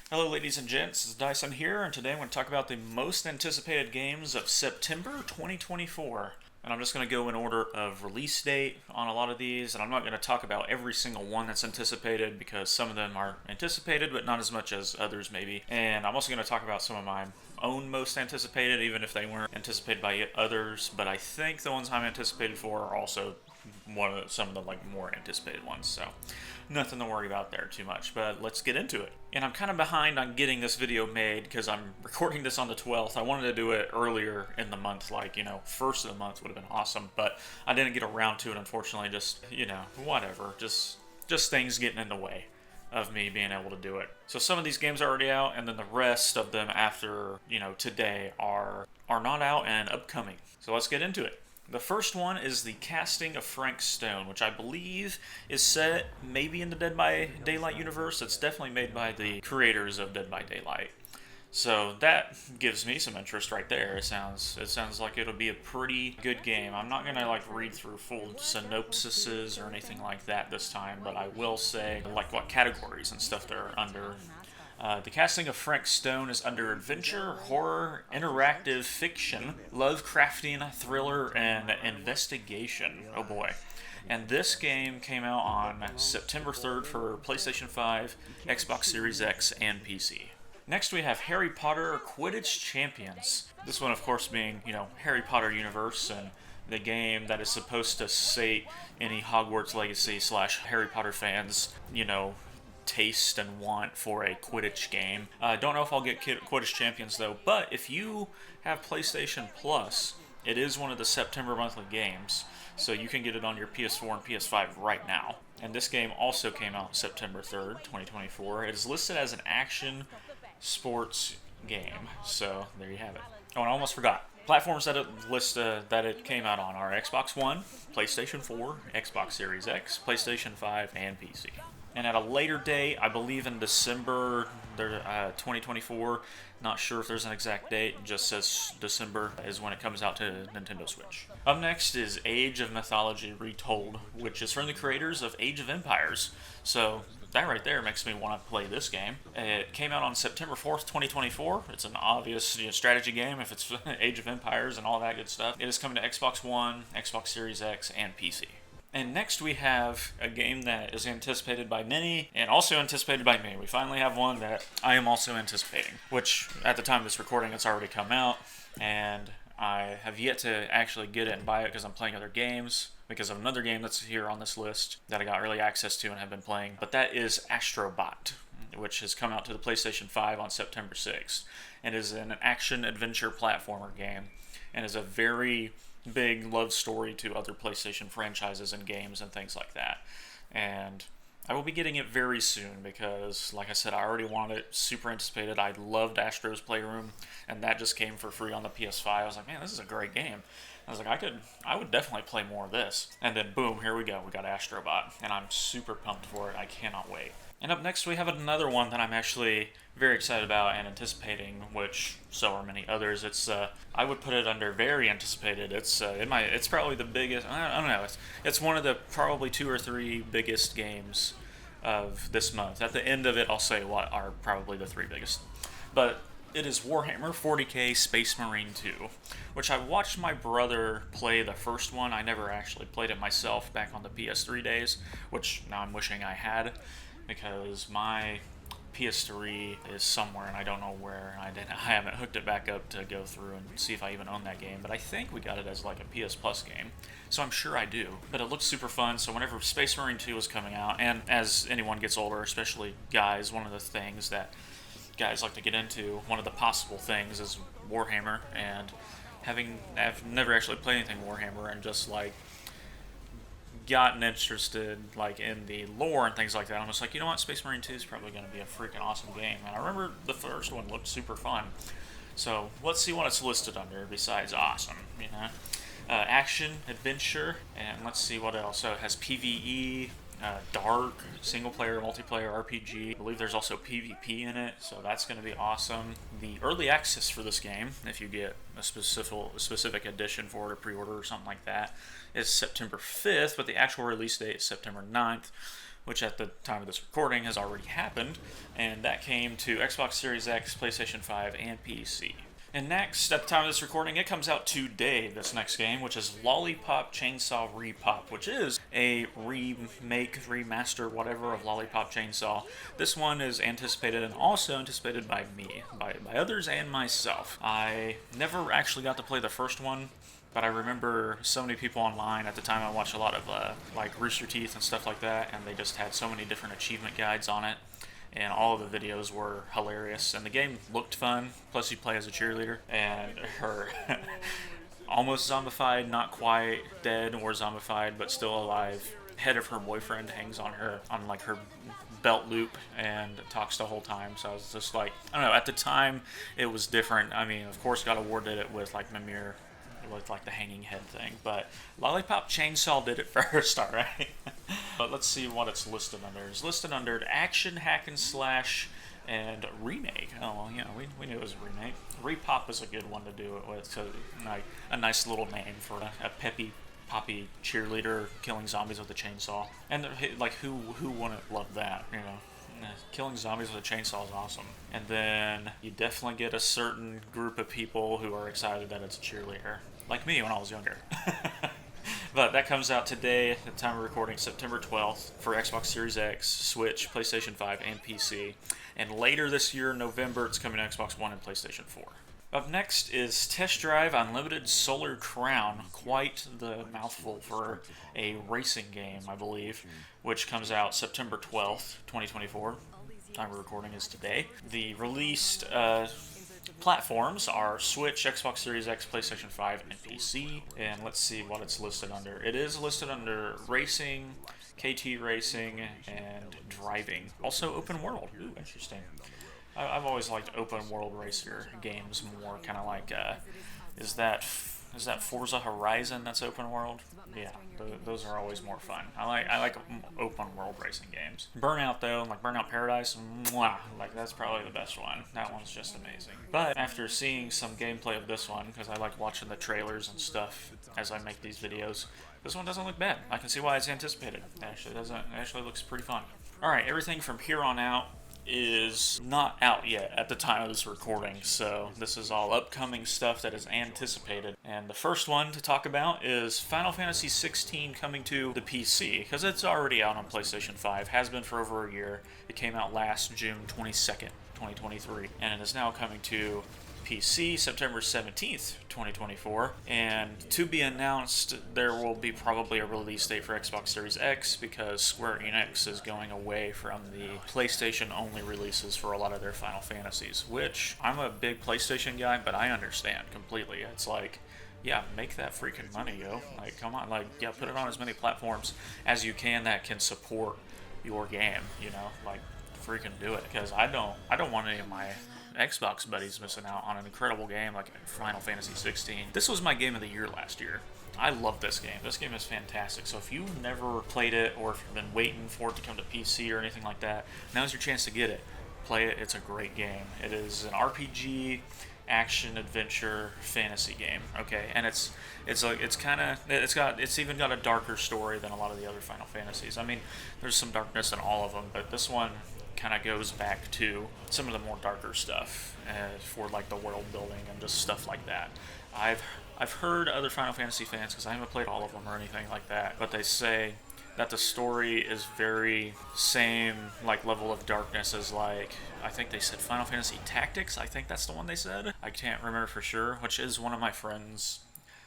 Hello, ladies and gents. This is Dyson here, and today I'm going to talk about the most anticipated games of September 2024. And I'm just going to go in order of release date on a lot of these, and I'm not going to talk about every single one that's anticipated because some of them are anticipated, but not as much as others maybe. And I'm also going to talk about some of my own most anticipated, even if they weren't anticipated by others. But I think the ones I'm anticipated for are also some of the more anticipated ones. So nothing to worry about there too much, but let's get into it. And I'm kind of behind on getting this video made because I'm recording this on the 12th. I wanted to do it earlier in the month, first of the month would have been awesome, but I didn't get around to it, unfortunately. Just, whatever. Just things getting in the way of me being able to do it. So some of these games are already out, and then the rest of them after, today are not out and upcoming. So let's get into it. The first one is the casting of Frank Stone, which I believe is set maybe in the Dead by Daylight universe. It's definitely made by the creators of Dead by Daylight. So that gives me some interest right there. It sounds like it'll be a pretty good game. I'm not gonna read through full synopsises or anything like that this time, but I will say what categories and stuff they're under. The casting of Frank Stone is under adventure, horror, interactive fiction, Lovecraftian, thriller, and investigation. Oh boy. And this game came out on September 3rd for PlayStation 5, Xbox Series X, and PC. Next we have Harry Potter Quidditch Champions. This one, of course, being, Harry Potter universe and the game that is supposed to sate any Hogwarts Legacy / Harry Potter fans, taste and want for a Quidditch game. Don't know if I'll get Quidditch Champions though, but if you have PlayStation Plus, it is one of the September monthly games, so you can get it on your PS4 and PS5 right now. And this game also came out September 3rd, 2024. It is listed as an action sports game, so there you have it. Oh, and I almost forgot. Platforms that it came out on are Xbox One, PlayStation 4, Xbox Series X, PlayStation 5, and PC. And at a later date, I believe in December 2024, not sure if there's an exact date, it just says December is when it comes out to Nintendo Switch. Up next is Age of Mythology Retold, which is from the creators of Age of Empires. So that right there makes me want to play this game. It came out on September 4th, 2024. It's an obvious strategy game if it's Age of Empires and all that good stuff. It is coming to Xbox One, Xbox Series X, and PC. And next we have a game that is anticipated by many and also anticipated by me. We finally have one that I am also anticipating, which at the time of this recording it's already come out, and I have yet to actually get it and buy it because I'm playing other games, because of another game that's here on this list that I got early access to and have been playing. But that is Astrobot, which has come out to the PlayStation 5 on September 6th, and is an action-adventure platformer game, and is a very big love story to other PlayStation franchises and games and things like that. And I will be getting it very soon because, like I said, I already want it, super anticipated. I loved Astro's Playroom, and that just came for free on the PS5. I was like, man, this is a great game. I was like, I would definitely play more of this. And then boom, here we go. We got Astrobot, and I'm super pumped for it. I cannot wait. And up next we have another one that I'm actually very excited about and anticipating, which so are many others. It's I would put it under very anticipated. It's probably the biggest. I don't know. It's one of the probably 2 or 3 biggest games of this month. At the end of it, I'll say what are probably the 3 biggest. But it is Warhammer 40k Space Marine 2, which I watched my brother play the first one. I never actually played it myself back on the PS3 days, which now I'm wishing I had, because my PS3 is somewhere and I don't know where. I haven't hooked it back up to go through and see if I even own that game, but I think we got it as a PS Plus game, so I'm sure I do. But it looks super fun, so whenever Space Marine 2 was coming out, and as anyone gets older, especially guys, one of the things that guys like to get into, one of the possible things is Warhammer, and I've never actually played anything Warhammer, and just gotten interested in the lore and things like that. I'm just like, you know what, Space Marine 2 is probably going to be a freaking awesome game. And I remember the first one looked super fun. So let's see what it's listed under besides awesome, action, adventure, and let's see what else. So it has PvE, dark, single player, multiplayer RPG. I believe there's also PvP in it, so that's going to be awesome. The early access for this game, if you get a specific edition for it, or pre-order or something like that, is September 5th, but the actual release date is September 9th, which at the time of this recording has already happened, and that came to Xbox Series X, PlayStation 5, and PC. And next, at the time of this recording, it comes out today, this next game, which is Lollipop Chainsaw Repop, which is a remake, remaster, whatever, of Lollipop Chainsaw. This one is anticipated and also anticipated by me, by others and myself. I never actually got to play the first one, but I remember so many people online at the time. I watched a lot of like Rooster Teeth and stuff like that, and they just had so many different achievement guides on it. And all of the videos were hilarious, and the game looked fun. Plus, you play as a cheerleader, and her almost zombified, not quite dead or zombified, but still alive, head of her boyfriend hangs on her, on like her belt loop, and talks the whole time. So I was just like, I don't know, at the time it was different. I mean, of course, God of War did it with like Mimir, with like the hanging head thing, but Lollipop Chainsaw did it first, alright? But let's see what it's listed under. It's listed under action, hack and slash, and remake. Oh, well, yeah, we knew it was a remake. Repop is a good one to do it with, so like a nice little name for a peppy, poppy cheerleader killing zombies with a chainsaw. And like, who wouldn't love that, you know? Killing zombies with a chainsaw is awesome. And then you definitely get a certain group of people who are excited that it's a cheerleader. Like me when I was younger. But that comes out today, at the time of recording, September 12th, for Xbox Series X, Switch, PlayStation 5, and PC. And later this year, November, it's coming to Xbox One and PlayStation 4. Up next is Test Drive Unlimited Solar Crown. Quite the mouthful for a racing game, I believe, which comes out September 12th, 2024. Time of recording is today. The released platforms are Switch, Xbox Series X, PlayStation 5, and PC. And let's see what it's listed under. It is listed under Racing, KT Racing, and Driving. Also Open World. Ooh, interesting. I've always liked open world racer games more, kind of like, is that Forza Horizon that's open world? Yeah, those are always more fun. I like open world racing games. Burnout though, like Burnout Paradise, mwah, like that's probably the best one. That one's just amazing. But after seeing some gameplay of this one, because I like watching the trailers and stuff as I make these videos, this one doesn't look bad. I can see why it's anticipated. It actually looks pretty fun. Alright, everything from here on out is not out yet at the time of this recording, so this is all upcoming stuff that is anticipated. And the first one to talk about is Final Fantasy 16 coming to the PC, because it's already out on PlayStation 5, has been for over a year. It came out last June 22nd, 2023, and it is now coming to PC September 17th, 2024, and to be announced, there will be probably a release date for Xbox Series X because Square Enix is going away from the PlayStation-only releases for a lot of their Final Fantasies, which I'm a big PlayStation guy, but I understand completely. It's like, yeah, make that freaking money, yo. Like, come on, like, yeah, put it on as many platforms as you can that can support your game, you know, like, freaking do it, because I don't want any of my Xbox buddies missing out on an incredible game like Final Fantasy 16. This was my game of the year last year. I love this game. This game is fantastic. So if you've never played it, or if you've been waiting for it to come to PC or anything like that, now's your chance to get it. Play it. It's a great game. It is an RPG, action, adventure, fantasy game. Okay, and it's even got a darker story than a lot of the other Final Fantasies. I mean, there's some darkness in all of them, but this one kind of goes back to some of the more darker stuff for like the world building and just stuff like that. I've heard other Final Fantasy fans, because I haven't played all of them or anything like that, but they say that the story is very same like level of darkness as, like, I think they said Final Fantasy Tactics. I think that's the one they said. I can't remember for sure, which is one of my friends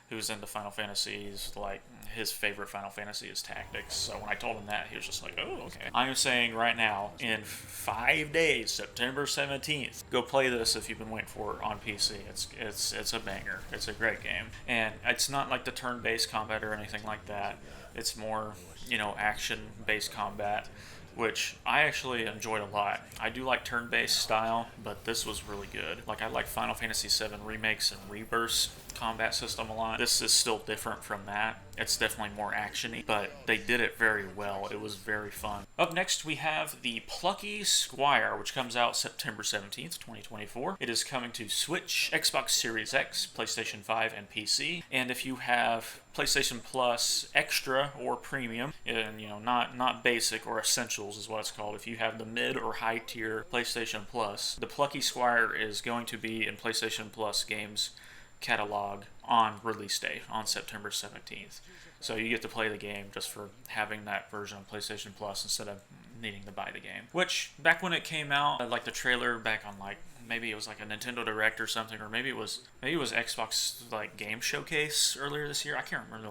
who's into Final Fantasies. Like, his favorite Final Fantasy is Tactics. So when I told him that, he was just like, oh, okay. I'm saying right now, in 5 days, September 17th, go play this if you've been waiting for it on PC. It's a banger. It's a great game. And it's not like the turn-based combat or anything like that. It's more, you know, action-based combat, which I actually enjoyed a lot. I do like turn-based style, but this was really good. Like, I like Final Fantasy VII Remakes and Rebirth's combat system a lot. This is still different from that. It's definitely more action-y, but they did it very well. It was very fun. Up next, we have the Plucky Squire, which comes out September 17th, 2024. It is coming to Switch, Xbox Series X, PlayStation 5, and PC. And if you have PlayStation Plus Extra or Premium, and not basic or Essentials is what it's called. If you have the mid or high tier PlayStation Plus, the Plucky Squire is going to be in PlayStation Plus games catalog on release day on September 17th. So you get to play the game just for having that version of PlayStation Plus instead of needing to buy the game. Which, back when it came out, like the trailer back on maybe it was like a Nintendo Direct or something, or maybe it was Xbox like game showcase earlier this year. I can't remember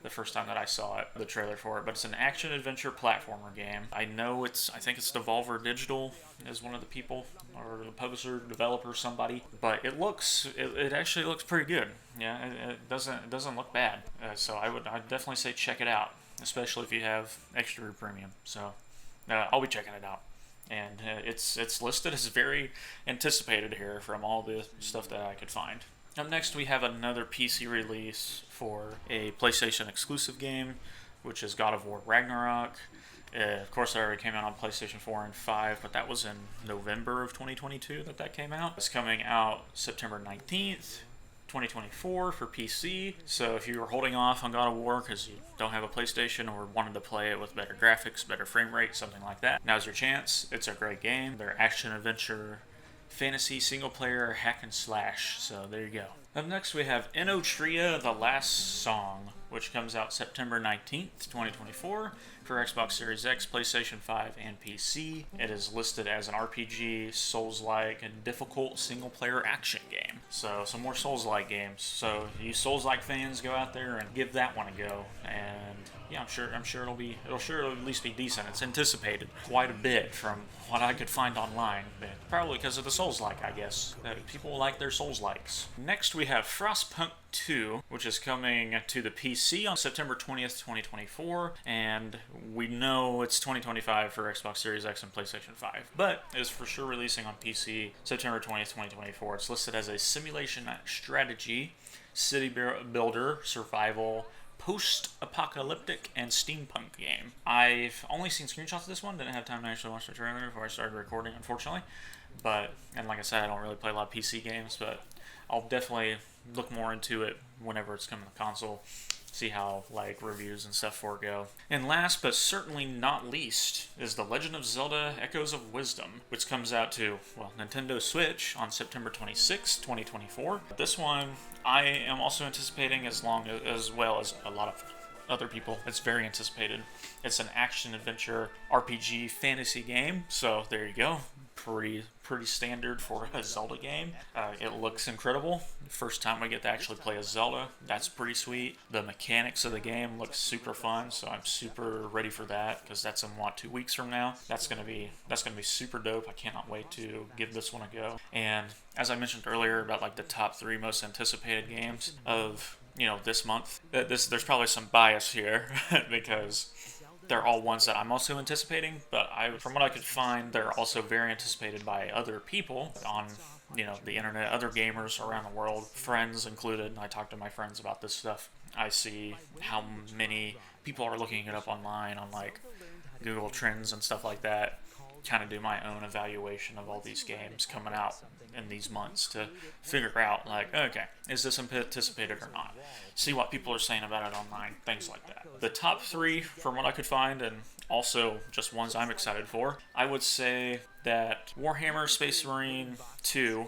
the first time that I saw it, the trailer for it, but it's an action adventure platformer game. I think it's Devolver Digital is one of the people, or the publisher, developer, somebody, but it actually looks pretty good. Yeah, it doesn't look bad. So I'd definitely say check it out, especially if you have Extra or Premium. So I'll be checking it out. And it's listed as very anticipated here from all the stuff that I could find. Up next, we have another PC release for a PlayStation exclusive game, which is God of War Ragnarok. Of course, it already came out on PlayStation 4 and 5, but that was in November of 2022 that came out. It's coming out September 19th. 2024 for PC. So if you were holding off on God of War because you don't have a PlayStation or wanted to play it with better graphics, better frame rate, something like that, now's your chance. It's a great game. They're action adventure, fantasy, single player, hack and slash. So there you go. Up next we have Inotria The Last Song, which comes out September 19th, 2024 for Xbox Series X, PlayStation 5, and PC. It is listed as an RPG, Souls-like, and difficult single-player action game. So some more Souls-like games. So you Souls-like fans, go out there and give that one a go. And yeah, I'm sure it'll at least be decent. It's anticipated quite a bit from what I could find online, but probably because of the Souls-like, I guess. People like their Souls-likes. Next we have Frostpunk 2, which is coming to the PC on September 20th, 2024, and we know it's 2025 for Xbox Series X and PlayStation 5, but is for sure releasing on PC September 20th, 2024. It's listed as a simulation strategy, city builder, survival, post-apocalyptic, and steampunk game. I've only seen screenshots of this one, didn't have time to actually watch the trailer before I started recording, unfortunately. And like I said, I don't really play a lot of PC games, but I'll definitely look more into it whenever it's coming to console, see how reviews and stuff for it go. And last but certainly not least is The Legend of Zelda Echoes of Wisdom, which comes out to Nintendo Switch on September 26, 2024. This one I am also anticipating as well as a lot of other people. It's very anticipated. It's an action adventure RPG fantasy game, so there you go. Pretty standard for a Zelda game. It looks incredible. First time we get to actually play as Zelda. That's pretty sweet. The mechanics of the game look super fun, so I'm super ready for that because that's in 2 weeks from now. That's gonna be super dope. I cannot wait to give this one a go. And as I mentioned earlier about the top 3 most anticipated games of this month, there's probably some bias here because they're all ones that I'm also anticipating, but from what I could find, they're also very anticipated by other people on, the internet, other gamers around the world, friends included. I talk to my friends about this stuff. I see how many people are looking it up online on Google Trends and stuff like that. Kind of do my own evaluation of all these games coming out in these months to figure out okay, is this anticipated or not? See what people are saying about it online, things like that. The top 3 from what I could find, and also just ones I'm excited for, I would say that Warhammer Space Marine 2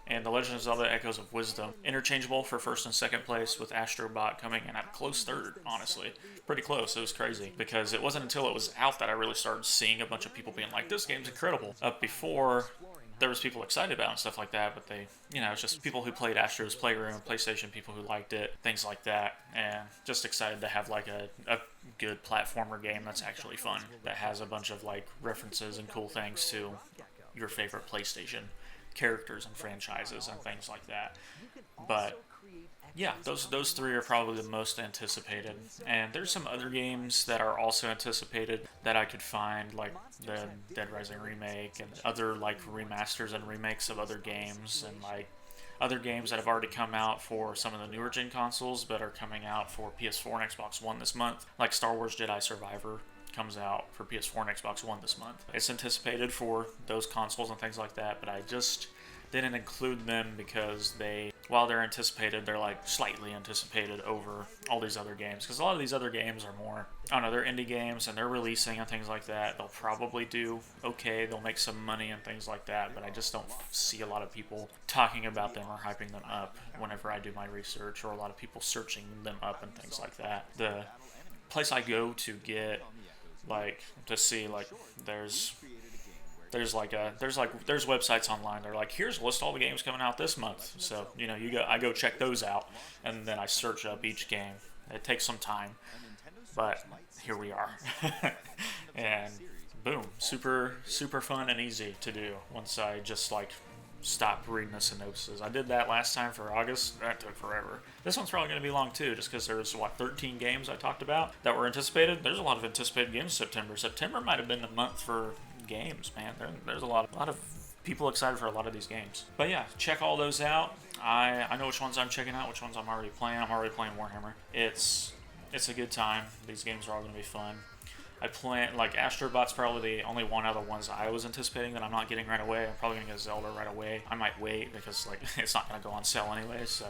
and The Legend of Zelda Echoes of Wisdom, interchangeable for first and second place, with Astro Bot coming in at close third, honestly. Pretty close. It was crazy, because it wasn't until it was out that I really started seeing a bunch of people being like, this game's incredible. Before, there was people excited about it and stuff like that, but it's just people who played Astro's Playroom, PlayStation people who liked it, things like that, and just excited to have a good platformer game that's actually fun, that has a bunch of references and cool things to your favorite PlayStation characters and franchises and things like that. But yeah, those 3 are probably the most anticipated. And there's some other games that are also anticipated that I could find, like the Dead Rising remake and other remasters and remakes of other games, and other games that have already come out for some of the newer gen consoles but are coming out for PS4 and Xbox One this month, like Star Wars Jedi Survivor comes out for PS4 and Xbox One this month. It's anticipated for those consoles and things like that, but I just they didn't include them because while they're anticipated, they're like slightly anticipated over all these other games. Because a lot of these other games are more, I don't know, they're indie games and they're releasing and things like that. They'll probably do okay. They'll make some money and things like that. But I just don't see a lot of people talking about them or hyping them up whenever I do my research, or a lot of people searching them up and things like that. The place I go to get, like, to see, like, there's websites online. They're like, here's a list of all the games coming out this month. So, you know, I go check those out, and then I search up each game. It takes some time, but here we are. And boom, super fun and easy to do once I just like stop reading the synopsis. I did that last time for August. That took forever. This one's probably going to be long too, just because there's 13 games I talked about that were anticipated. There's a lot of anticipated games in September. September might have been the month for games, man. There's a lot of people excited for a lot of these games. But yeah, check all those out. I know which ones I'm checking out, which ones I'm already playing. I'm already playing Warhammer. It's a good time. These games are all going to be fun. I plan, like, Astrobot's probably the only one of the ones I was anticipating that I'm not getting right away. I'm probably going to get Zelda right away. I might wait because, like, it's not going to go on sale anyway, so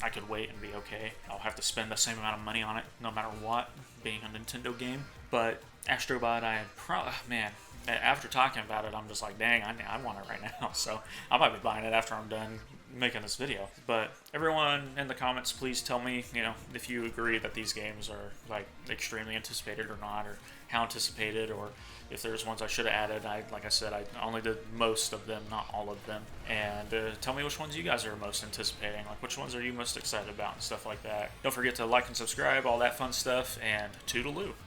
I could wait and be okay. I'll have to spend the same amount of money on it no matter what, being a Nintendo game. But Astrobot, man, after talking about it, I'm just like, dang, I want it right now. So I might be buying it after I'm done making this video. But everyone in the comments, please tell me, you know, if you agree that these games are like extremely anticipated or not, or how anticipated, or if there's ones I should have added. Like I said, I only did most of them, not all of them. And tell me which ones you guys are most anticipating, like which ones are you most excited about and stuff like that. Don't forget to like and subscribe, all that fun stuff, and toodaloo.